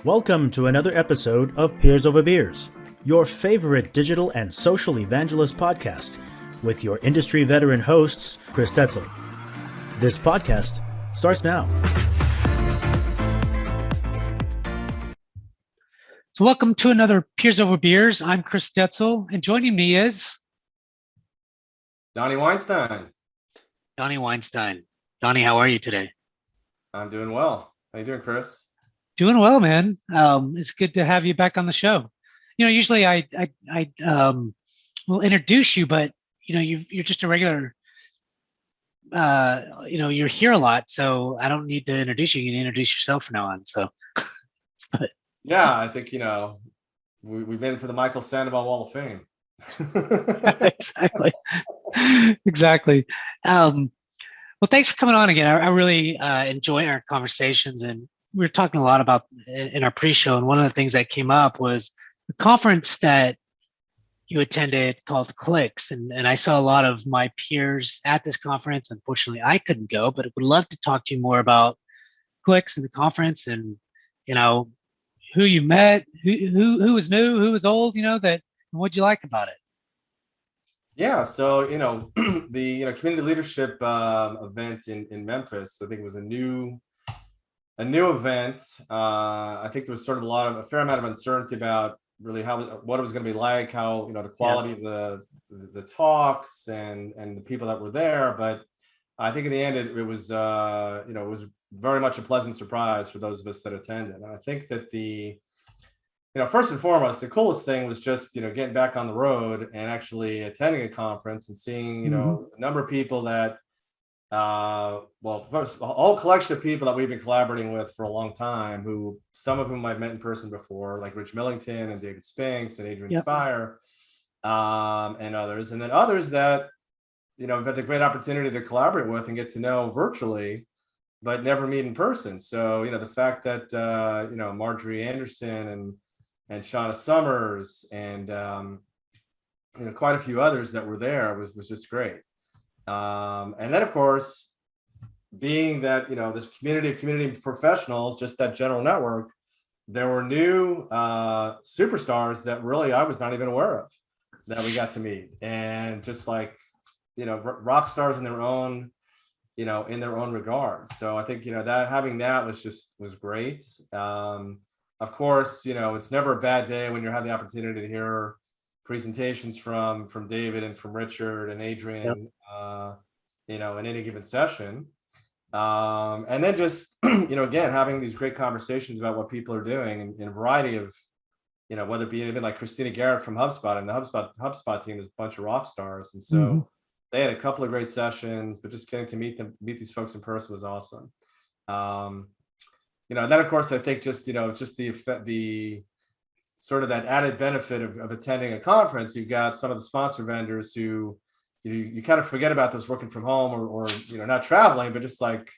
Welcome to another episode of Peers Over Beers, your favorite digital and social evangelist podcast, with your industry veteran hosts, Chris Tetzel. This podcast starts now. So welcome to another Peers Over Beers. I'm Chris Tetzel, and joining me is Dani Weinstein. Dani Weinstein. Dani, how are you today? I'm doing well. How you doing, Chris? Doing well, man. It's good to have you back on the show. You know, usually I will introduce you, but you know, you're just a regular. You're here a lot, so I don't need to introduce you. You can introduce yourself from now on. So, but yeah, I think we made it to the Michael Sandoval Wall of Fame. Exactly. Well, thanks for coming on again. I really enjoy our conversations, and we were talking a lot about in our pre-show. And one of the things that came up was the conference that you attended called CLIX, and I saw a lot of my peers at this conference. Unfortunately, I couldn't go, but I would love to talk to you more about CLIX and the conference, and you know, who you met, who was new, who was old, and what'd you like about it? Yeah, so the community leadership event in Memphis, I think it was a new event. I think there was sort of a fair amount of uncertainty about really what it was going to be like, how the quality of the talks and the people that were there. But I think in the end it was it was very much a pleasant surprise for those of us that attended. And I think that first and foremost, the coolest thing was just, getting back on the road and actually attending a conference and seeing, a number of people that, first, a whole collection of people that we've been collaborating with for a long time, some of whom I've met in person before, like Rich Millington and David Spinks and Adrian Spire, and others. And then others that, we've had the great opportunity to collaborate with and get to know virtually, but never meet in person. So, the fact that, Marjorie Anderson and Shauna Summers and quite a few others that were there was just great. And then of course, being that this community professionals, just that general network, there were new superstars that really I was not even aware of that we got to meet, and just like rock stars in their own regard. So I think that having that was great. Of course, it's never a bad day when you have the opportunity to hear presentations from David and from Richard and Adrian, in any given session. And then just, again, having these great conversations about what people are doing in a variety of, whether it be even like Christina Garrett from HubSpot, and the HubSpot team is a bunch of rock stars. And so they had a couple of great sessions, but just getting to meet these folks in person was awesome. And then of course I think just the sort of that added benefit of attending a conference, you've got some of the sponsor vendors who you kind of forget about this working from home or not traveling, but just like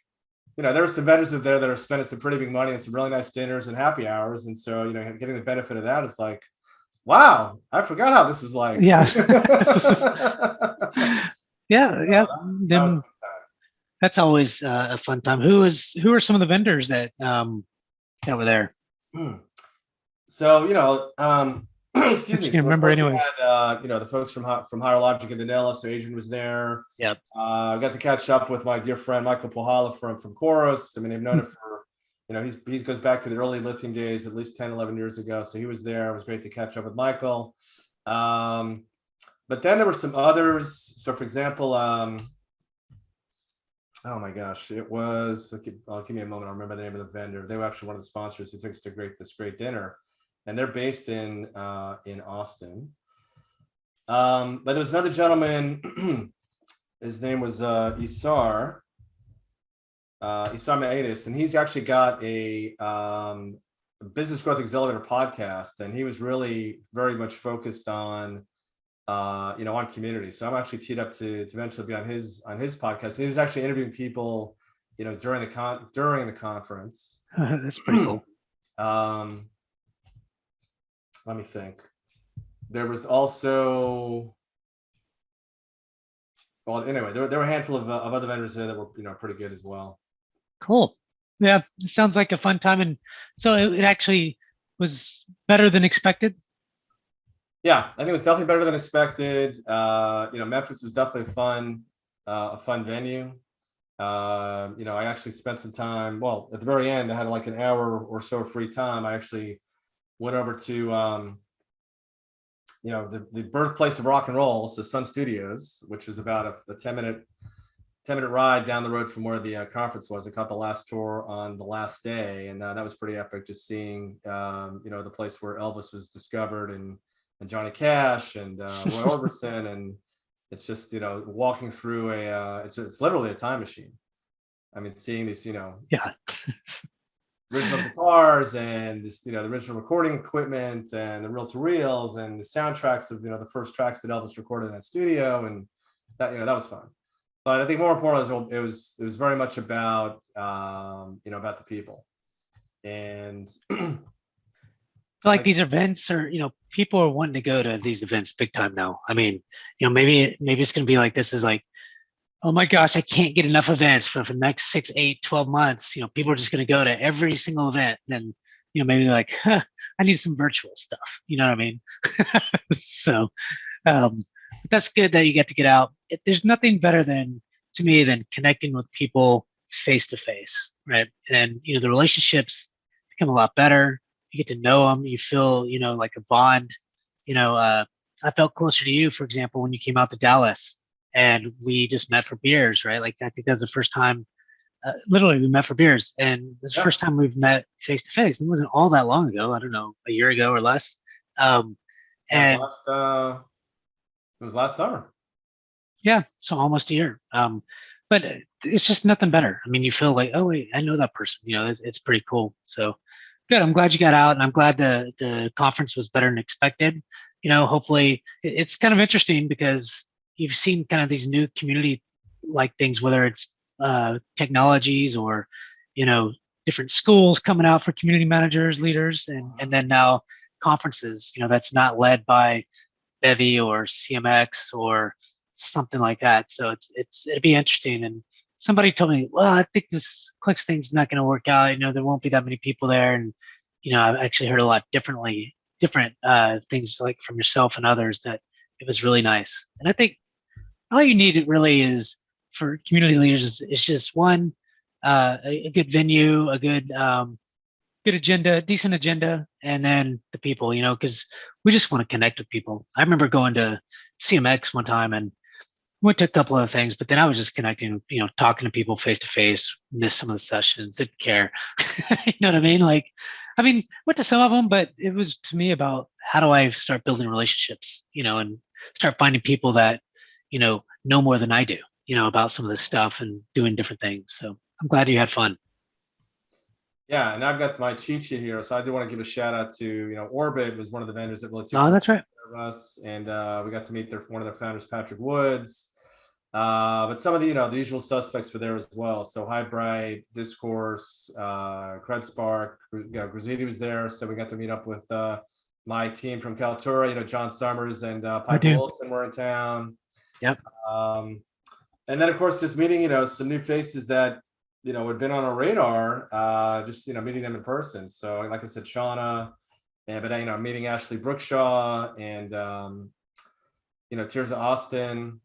there were some vendors there that are spending some pretty big money and some really nice dinners and happy hours, and so getting the benefit of that is like, wow, I forgot how this was like. Yeah. That's always a fun time. Who are some of the vendors that were there? So excuse me. You can remember anyway. Had, the folks from Higher Logic and Danila. So Adrian was there. Yep. I got to catch up with my dear friend Michael Pohala from Chorus. I mean, they've known him for he goes back to the early lithium days, at least 10, 11 years ago. So he was there. It was great to catch up with Michael. But then there were some others. So for example, oh my gosh, it was, give me a moment. I'll remember the name of the vendor. They were actually one of the sponsors who took us to this great dinner, and they're based in Austin. But there was another gentleman, his name was Isar Maedis, and he's actually got a Business Growth Accelerator podcast, and he was really very much focused on on community. So I'm actually teed up to eventually be on his podcast. He was actually interviewing people, during the conference. That's pretty cool. Let me think. There was also, well, anyway, there were a handful of other vendors there that were pretty good as well. Cool. Yeah, it sounds like a fun time. And so it actually was better than expected. Yeah, I think it was definitely better than expected. Memphis was definitely a fun venue. I actually spent some time. Well, at the very end, I had like an hour or so of free time. I actually went over to the birthplace of rock and roll, so Sun Studios, which is about a 10-minute ride down the road from where the conference was. I caught the last tour on the last day, and that was pretty epic. Just seeing the place where Elvis was discovered, and Johnny Cash and Roy Orbison, and it's just walking through it's literally a time machine. I mean, seeing these Yeah. original guitars and this the original recording equipment and the reel-to-reels and the soundtracks of the first tracks that Elvis recorded in that studio, and that was fun. But I think more importantly, it was very much about about the people. And Like these events are, people are wanting to go to these events big time now. I mean, maybe it's going to be like, this is like, oh my gosh, I can't get enough events for the next 6, 8, 12 months. People are just going to go to every single event. And then, maybe they're like, I need some virtual stuff. You know what I mean? So but that's good that you get to get out. There's nothing better to me than connecting with people face to face, right? And the relationships become a lot better. You get to know them. You feel like a bond. I felt closer to you, for example, when you came out to Dallas, and we just met for beers, right? Like I think that was the first time. Literally, we met for beers, and this is the first time we've met face to face. It wasn't all that long ago. I don't know, a year ago or less. And it was last summer. yeah, so almost a year. But it's just nothing better. I mean, you feel like, oh wait, I know that person. It's pretty cool. So good. I'm glad you got out, and I'm glad the conference was better than expected. Hopefully it's kind of interesting because you've seen kind of these new community like things, whether it's technologies or different schools coming out for community managers, leaders, and then now conferences. That's not led by Bevy or CMX or something like that. So it'd be interesting. And somebody told me, well, I think this CLIX thing's not going to work out. There won't be that many people there. And I've actually heard a lot different things like from yourself and others that it was really nice. And I think all you need it really is for community leaders is just one, a good venue, a good agenda, decent agenda, and then the people, because we just want to connect with people. I remember going to CMX one time and went to a couple of things, but then I was just connecting, talking to people face to face, missed some of the sessions, didn't care. You know what I mean? Like, went to some of them, but it was to me about how do I start building relationships, and start finding people that, know more than I do, about some of this stuff and doing different things. So I'm glad you had fun. Yeah, and I've got my cheat sheet here, so I do want to give a shout out to Orbit was one of the vendors that really took Oh, that's right. care of us, and we got to meet one of their founders, Patrick Woods. But some of the usual suspects were there as well. So High Bright, Discourse, CredSpark, Graziti was there, so we got to meet up with my team from Kaltura. John Summers and Piper Wilson were in town. Yep. And then of course just meeting some new faces that had been on our radar, just meeting them in person. So like I said, Shauna, but meeting Ashley Brookshaw and Tirza Austin.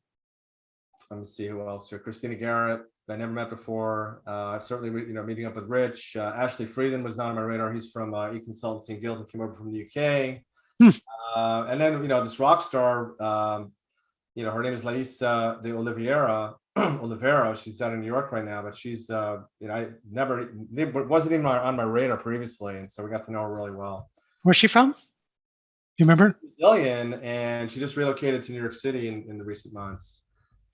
Let me see who else here. Christina Garrett, I never met before. Certainly meeting up with Rich. Ashley Frieden was not on my radar. He's from E-Consultancy and Guild and came over from the UK. And then this rock star, her name is Laisa de Oliveira. She's out in New York right now, but she's I wasn't even on my radar previously, and so we got to know her really well. Where's she from? Do you remember? Brazilian, and she just relocated to New York City in the recent months.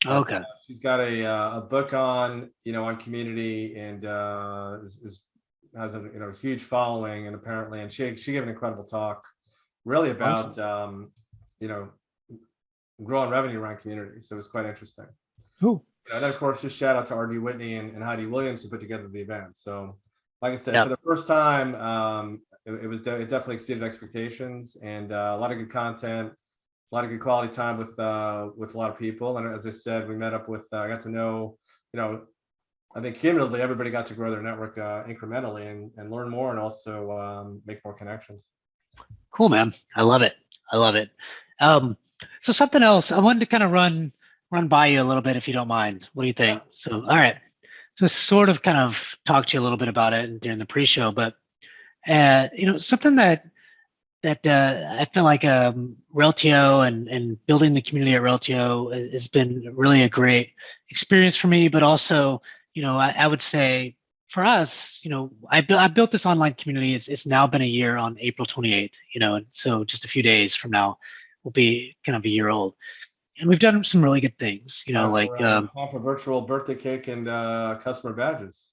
Okay. She's got a book on community, and has a huge following, and apparently, and she gave an incredible talk, really about growing revenue around community. So it was quite interesting. Cool. And then of course, just shout out to R.D. Whitney and Heidi Williams who put together the event. So like I said, for the first time, it definitely exceeded expectations, and a lot of good content, a lot of good quality time with a lot of people. And as I said, we met up with, I got to know, I think cumulatively everybody got to grow their network incrementally and learn more, and also make more connections. Cool, man. I love it. I love it. So something else I wanted to kind of run by you a little bit, if you don't mind. What do you think? So, all right. So sort of kind of talk to you a little bit about it during the pre-show, but something that I feel like Reltio and building the community at Reltio has been really a great experience for me. But also, I would say for us, I built this online community. It's now been a year on April 28th, and so just a few days from now will be kind of a year old. And we've done some really good things, Time for virtual birthday cake and customer badges.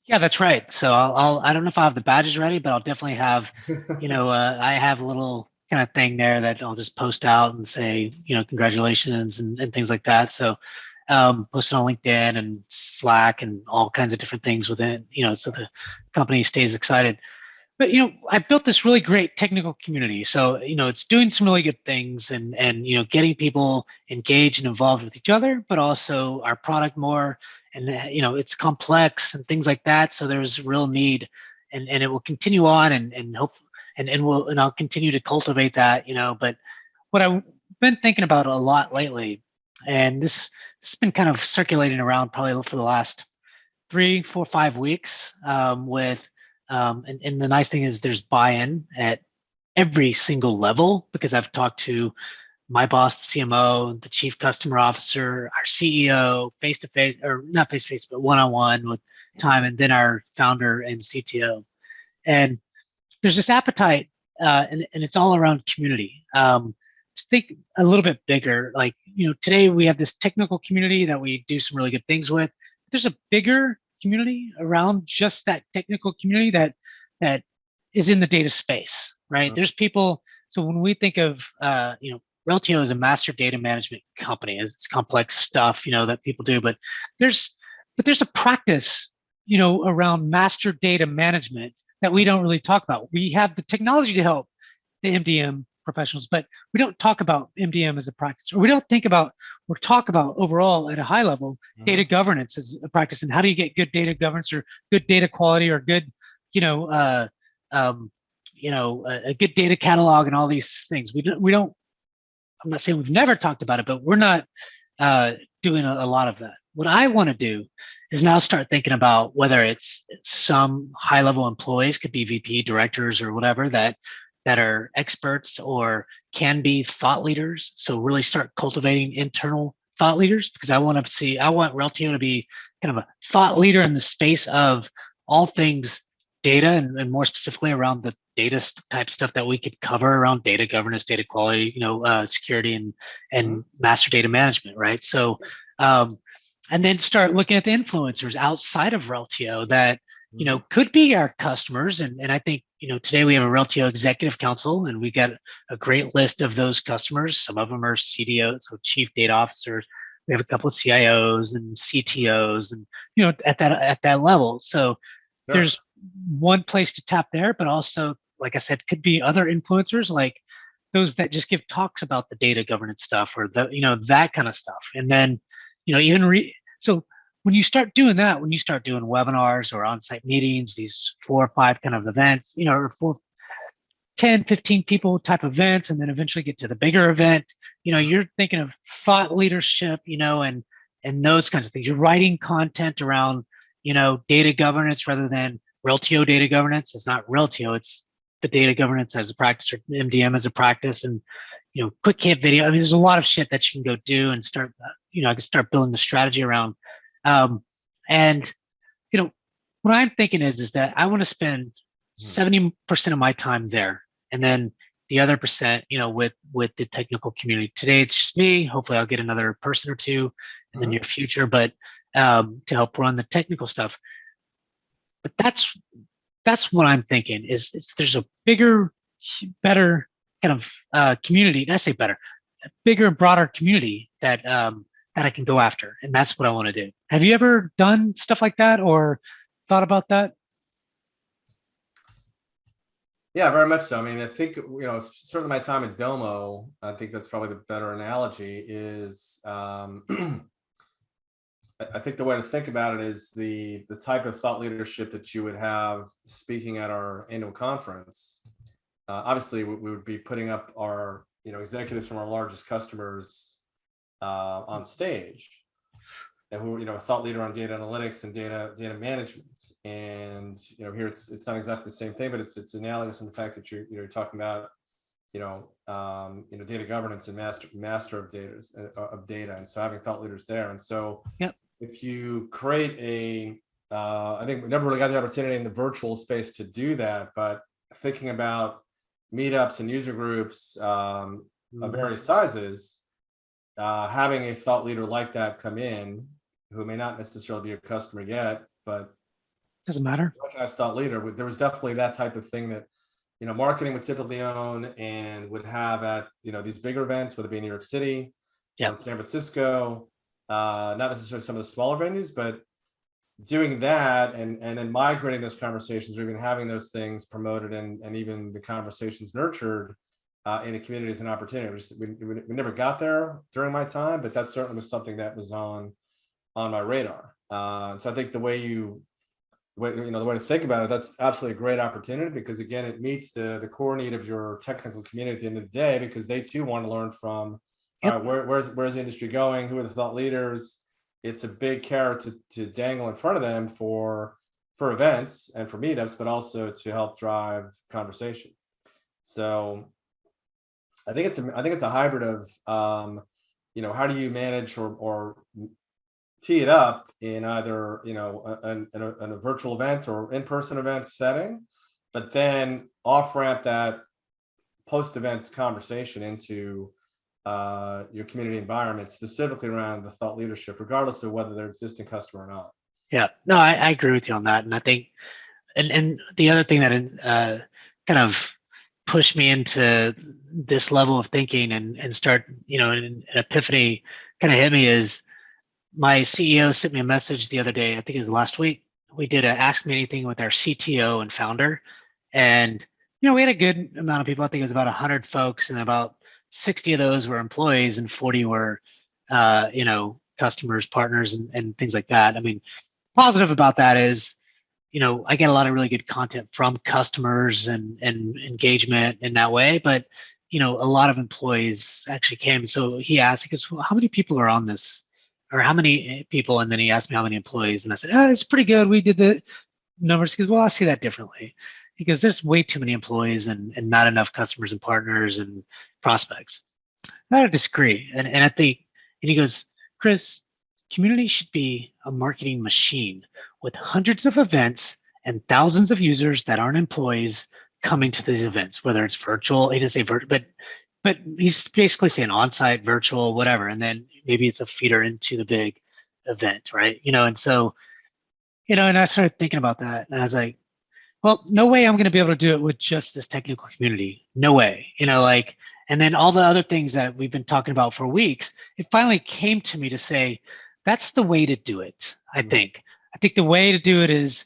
Yeah, that's right. So I don't know if I have the badges ready, but I'll definitely have, I have a little kind of thing there that I'll just post out and say, congratulations and things like that. So post it on LinkedIn and Slack and all kinds of different things within, so the company stays excited. But I built this really great technical community. So it's doing some really good things and getting people engaged and involved with each other, but also our product more. And it's complex and things like that. So there's real need, and it will continue on and hope and I'll continue to cultivate that. But what I've been thinking about a lot lately, and this has been kind of circulating around probably for the last 3, 4, 5 weeks and the nice thing is there's buy-in at every single level, because I've talked to my boss, the CMO, the chief customer officer, our CEO, face-to-face, or not face-to-face, but one-on-one with time, and then our founder and CTO. And there's this appetite, and it's all around community. To think a little bit bigger, like, today we have this technical community that we do some really good things with. There's a bigger community around just that technical community that is in the data space, right? There's people. So when we think of, Reltio is a master data management company. It's complex stuff, that people do, but there's a practice, around master data management that we don't really talk about. We have the technology to help the MDM professionals, but we don't talk about MDM as a practice, or we don't think about or talk about overall at a high level data governance as a practice, and how do you get good data governance or good data quality or good, a good data catalog and all these things. We don't. I'm not saying we've never talked about it, but we're not doing a lot of that. What I want to do is now start thinking about whether it's some high level employees, could be VP, directors, or whatever, that are experts or can be thought leaders. So really start cultivating internal thought leaders, because I want Reltio to be kind of a thought leader in the space of all things data, and more specifically around the data type stuff that we could cover around data governance, data quality, security and master data management, right? So, and then start looking at the influencers outside of Reltio that could be our customers. And I think, today we have a Reltio executive council, and we got a great list of those customers. Some of them are CDOs, so chief data officers. We have a couple of CIOs and CTOs, and at that level. So there's one place to tap there, but also, like I said, could be other influencers, like those that just give talks about the data governance stuff, or that kind of stuff. And then, so when you start doing that, when you start doing webinars or on-site meetings, these 4 or 5 kind of events, or 10, 15 people type events, and then eventually get to the bigger event, you're thinking of thought leadership, and those kinds of things. You're writing content around, data governance rather than Reltio data governance. It's not Reltio, it's the data governance as a practice, or MDM as a practice. And, quick camp video. I mean, there's a lot of shit that you can go do and start, I can start building the strategy around. And what I'm thinking is that I want to spend 70% of my time there, and then the other percent, with the technical community. Today it's just me. Hopefully I'll get another person or two in the near future, but to help run the technical stuff. But that's what I'm thinking is there's a bigger, better kind of community. Did I say better? A bigger, broader community that I can go after, and that's what I want to do. Have you ever done stuff like that or thought about that? Yeah, very much so. I mean, I think, certainly my time at Domo, I think that's probably the better analogy is, I think the way to think about it is the type of thought leadership that you would have speaking at our annual conference. Obviously, we would be putting up our executives from our largest customers on stage, and who a thought leader on data analytics and data management. And here it's not exactly the same thing, but it's analogous in the fact that you're talking about data governance and master of data, and so having thought leaders there. And so Yep. If you create I think we never really got the opportunity in the virtual space to do that, but thinking about meetups and user groups of various sizes, having a thought leader like that come in, who may not necessarily be a customer yet, but Doesn't matter. recognized thought leader, there was definitely that type of thing that marketing would typically own and would have at these bigger events, whether it be in New York City, in San Francisco, not necessarily some of the smaller venues, but doing that and then migrating those conversations, or even having those things promoted and even the conversations nurtured in the community as an opportunity. We never got there during my time, but that certainly was something that was on my radar. So I think the way to think about it, that's absolutely a great opportunity, because again, it meets the core need of your technical community at the end of the day, because they too want to learn from where's the industry going, who are the thought leaders. It's a big carrot to dangle in front of them for events and for meetups, but also to help drive conversation. So I think it's a hybrid of how do you manage or tee it up in either in a virtual event or in-person event setting, but then off ramp that post-event conversation into your community environment, specifically around the thought leadership, regardless of whether they're existing customer or not. Yeah, no, I agree with you on that. And I think, and the other thing that kind of pushed me into this level of thinking and start, an epiphany kind of hit me is my CEO sent me a message the other day. I think it was last week. We did a Ask Me Anything with our CTO and founder. And, we had a good amount of people. I think it was about 100 folks, and about 60 of those were employees and 40 were, customers, partners, and things like that. I mean, positive about that is, I get a lot of really good content from customers and engagement in that way. But, a lot of employees actually came. So he asked, he goes, well, how many people are on this? Or how many people? And then he asked me how many employees. And I said, it's pretty good. We did the numbers. He goes, well, I see that differently. He goes, there's way too many employees and not enough customers and partners and prospects. I don't disagree. And I think, and he goes, Chris, community should be a marketing machine with hundreds of events and thousands of users that aren't employees coming to these events, whether it's virtual, he doesn't say virtual, but he's basically saying onsite, virtual, whatever. And then maybe it's a feeder into the big event, right? And so, and I started thinking about that, and I was like, well, no way I'm going to be able to do it with just this technical community. No way, and then all the other things that we've been talking about for weeks, it finally came to me to say, that's the way to do it. I think the way to do it is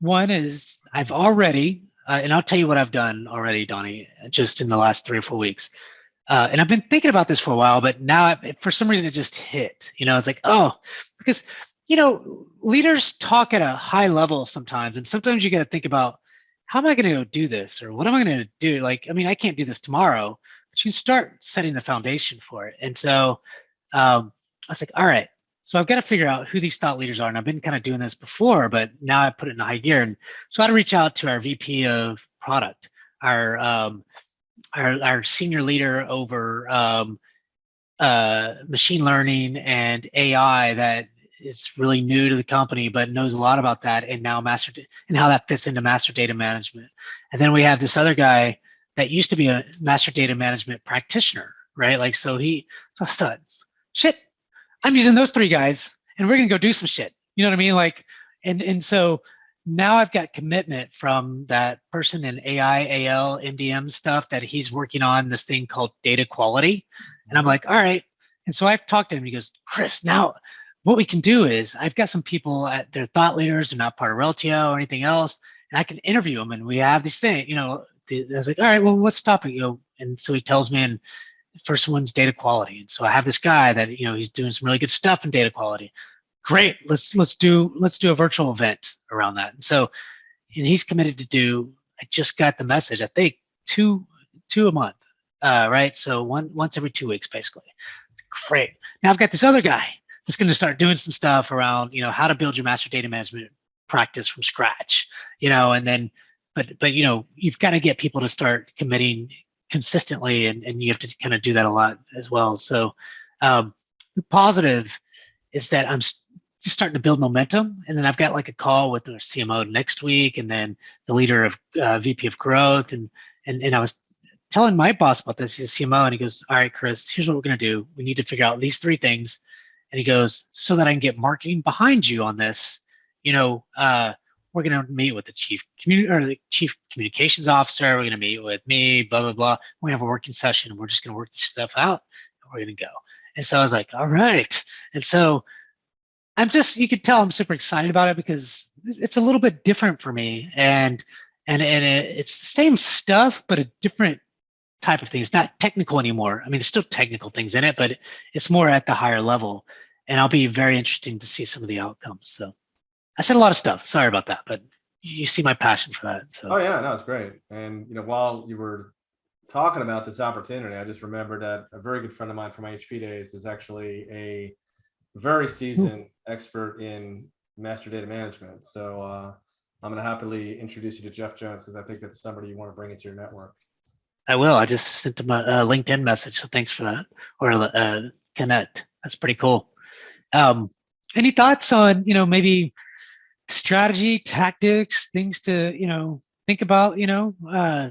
one is I've already, and I'll tell you what I've done already, Donnie, just in the last 3 or 4 weeks. And I've been thinking about this for a while, but now for some reason it just hit. It's like, because leaders talk at a high level sometimes, and sometimes you got to think about, how am I going to go do this, or what am I going to do? Like, I mean, I can't do this tomorrow, but you can start setting the foundation for it. And so I was like, all right, so I've got to figure out who these thought leaders are. And I've been kind of doing this before, but now I put it in high gear. And so I had to reach out to our VP of product, our senior leader over machine learning and AI that is really new to the company, but knows a lot about that, and now and how that fits into master data management. And then we have this other guy that used to be a master data management practitioner, right? Like, so a stud. Shit, I'm using those 3 guys, and we're gonna go do some shit. You know what I mean? Like, and so now I've got commitment from that person in AI, AL, MDM stuff that he's working on this thing called data quality. And I'm like, all right. And so I've talked to him. He goes, Chris, now what we can do is I've got some people at their thought leaders, they're not part of Reltio or anything else, and I can interview them. And we have these things, I was like, all right, well, what's the topic? And so he tells me, and first one's data quality. And so I have this guy that, he's doing some really good stuff in data quality. Great. Let's do a virtual event around that. And so, and he's committed to do, I just got the message, I think two a month, right? So once every 2 weeks, basically. Great. Now I've got this other guy that's going to start doing some stuff around, how to build your master data management practice from scratch, and then, but you've got to get people to start committing consistently, and you have to kind of do that a lot as well. So the positive is that I'm just starting to build momentum, and then I've got like a call with the CMO next week, and then the leader of VP of growth, and I was telling my boss about this, he's a CMO, and he goes, all right, Chris, here's what we're going to do. We need to figure out these 3 things. And he goes, so that I can get marketing behind you on this, we're going to meet with the chief communications officer. We're going to meet with me, blah, blah, blah. We're going to have a working session. We're just going to work this stuff out, and we're going to go. And so I was like, all right. And so you could tell I'm super excited about it because it's a little bit different for me. And it's the same stuff, but a different type of thing. It's not technical anymore. I mean, there's still technical things in it, but it's more at the higher level. And I'll be very interesting to see some of the outcomes. So I said a lot of stuff. Sorry about that, but you see my passion for that. So. Oh yeah, no, it's great. And while you were talking about this opportunity, I just remembered that a very good friend of mine from my HP days is actually a very seasoned expert in master data management. So I'm going to happily introduce you to Jeff Jones because I think that's somebody you want to bring into your network. I will. I just sent him a LinkedIn message, so thanks for that. Or connect. That's pretty cool. Any thoughts on maybe strategy, tactics, things to think about? I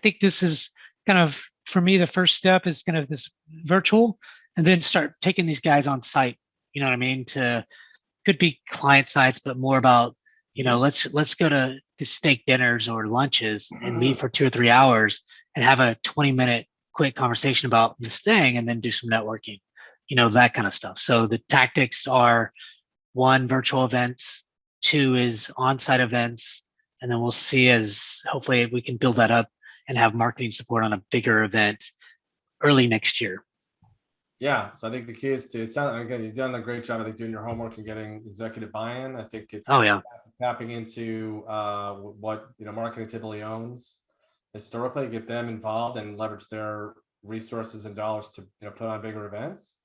think this is kind of, for me, the first step is kind of this virtual, and then start taking these guys on site. You know what I mean? Could be client sites, but more about let's go to steak dinners or lunches and meet for 2 or 3 hours and have a 20-minute quick conversation about this thing, and then do some networking, that kind of stuff. So the tactics are 1, virtual events, 2 is on-site events, and then we'll see as hopefully we can build that up and have marketing support on a bigger event early next year. Yeah, so I think the key is again, you've done a great job, I think, doing your homework and getting executive buy-in. I think it's tapping into what marketing typically owns historically, get them involved and leverage their resources and dollars to put on bigger events.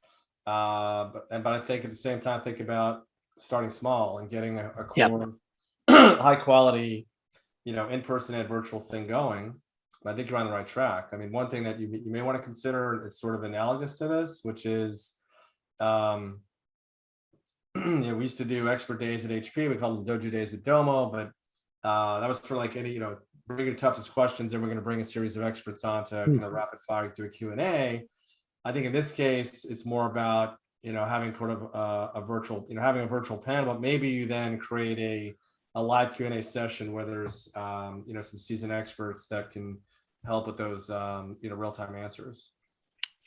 But I think at the same time, think about starting small and getting a core high quality in-person and virtual thing going. I think you're on the right track. I mean, one thing that you may want to consider is sort of analogous to this, which is, we used to do expert days at HP. We called them Dojo days at Domo, but that was for like any, bring your toughest questions, and we're going to bring a series of experts on to kind of rapid fire through a Q&A. I think in this case, it's more about, having sort of a virtual, having a virtual panel, but maybe you then create a live Q&A session where there's, some seasoned experts that can help with those, real-time answers.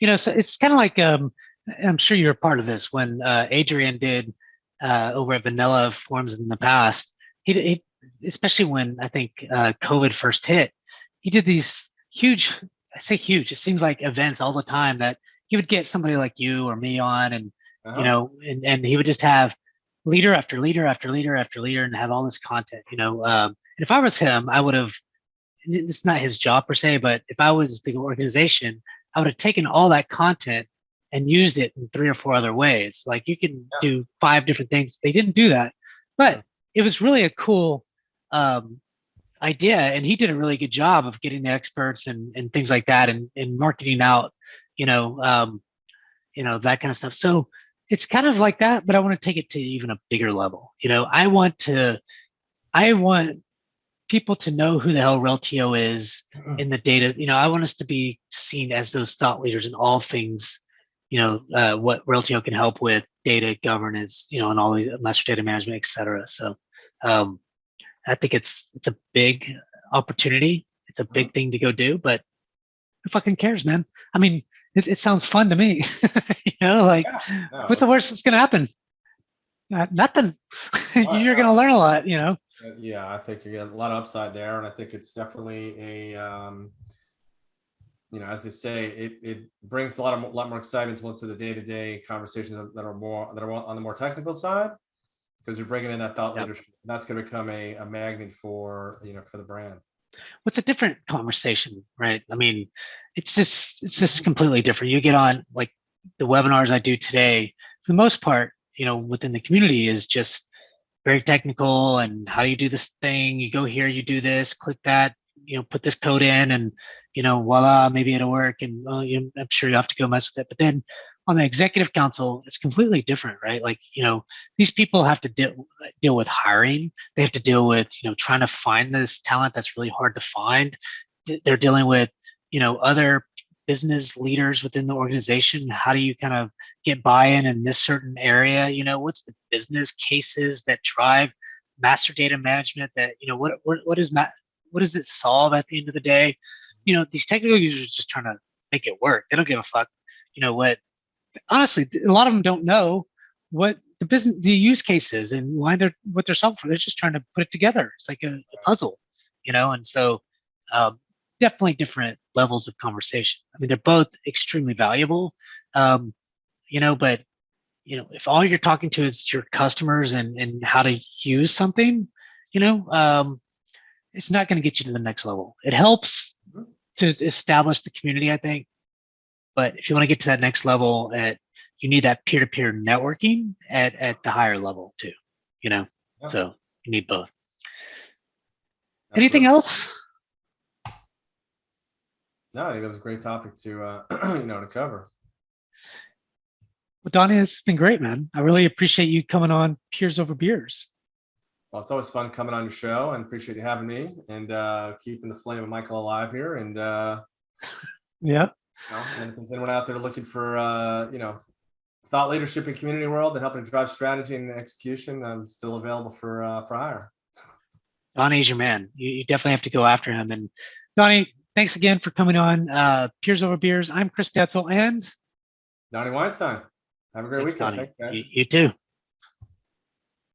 So it's kind of like, I'm sure you're a part of this, when Adrian did over at Vanilla Forums in the past, he especially when I think COVID first hit, he did these huge, I say huge, it seems like events all the time that he would get somebody like you or me on, and, and he would just have leader after leader after leader after leader and have all this content, and if I was him, I would have, it's not his job per se, but if I was the organization, I would have taken all that content and used it in 3 or 4 other ways. Like you can do 5 different things. They didn't do that, but it was really a cool idea. And he did a really good job of getting the experts and things like that, and marketing out, that kind of stuff. So it's kind of like that, but I want to take it to even a bigger level. I want people to know who the hell Reltio is in the data. I want us to be seen as those thought leaders in all things, what Reltio can help with, data governance, and all these master data management, et cetera. So I think it's a big opportunity. It's a big thing to go do, but who fucking cares, man? I mean, it sounds fun to me. What's the worst that's going to happen? Nothing. You're going to learn a lot, Yeah, I think you're getting a lot of upside there, and I think it's definitely as they say, it brings a lot more excitement to the day-to-day conversations that are on the more technical side, because you're bringing in that thought leadership. And that's going to become a magnet for for the brand. What's a different conversation, right? I mean, it's just completely different. You get on like the webinars I do today, for the most part, within the community is just very technical. And how do you do this thing? You go here, you do this, click that, put this code in, and voila, maybe it'll work. And I'm sure you have to go mess with it. But then on the executive council, it's completely different, right? Like, these people have to deal with hiring. They have to deal with, trying to find this talent that's really hard to find. They're dealing with, other business leaders within the organization. How do you kind of get buy-in in this certain area? What's the business cases that drive master data management? That, what does it solve at the end of the day? These technical users are just trying to make it work. They don't give a fuck. Honestly, a lot of them don't know what the use case is and what they're solving for. They're just trying to put it together. It's like a puzzle, and so definitely different levels of conversation. I mean, they're both extremely valuable, but if all you're talking to is your customers and how to use something, it's not going to get you to the next level. It helps to establish the community, I think. But if you want to get to that next level, you need that peer-to-peer networking at the higher level too, So you need both. Absolutely. Anything else? No, I think it was a great topic to to cover. Well, Dani, it's been great, man. I really appreciate you coming on Peers Over Beers. Well, it's always fun coming on your show, and appreciate you having me and keeping the flame of Michael alive here. And yeah. And if there's anyone out there looking for thought leadership in community world and helping to drive strategy and execution, I'm still available for hire. Donnie's your man. You definitely have to go after him. And Dani, thanks again for coming on Peers Over Beers. I'm Chris Detzel and Dani Weinstein. Have a great weekend. Dani. Thanks, guys. You too.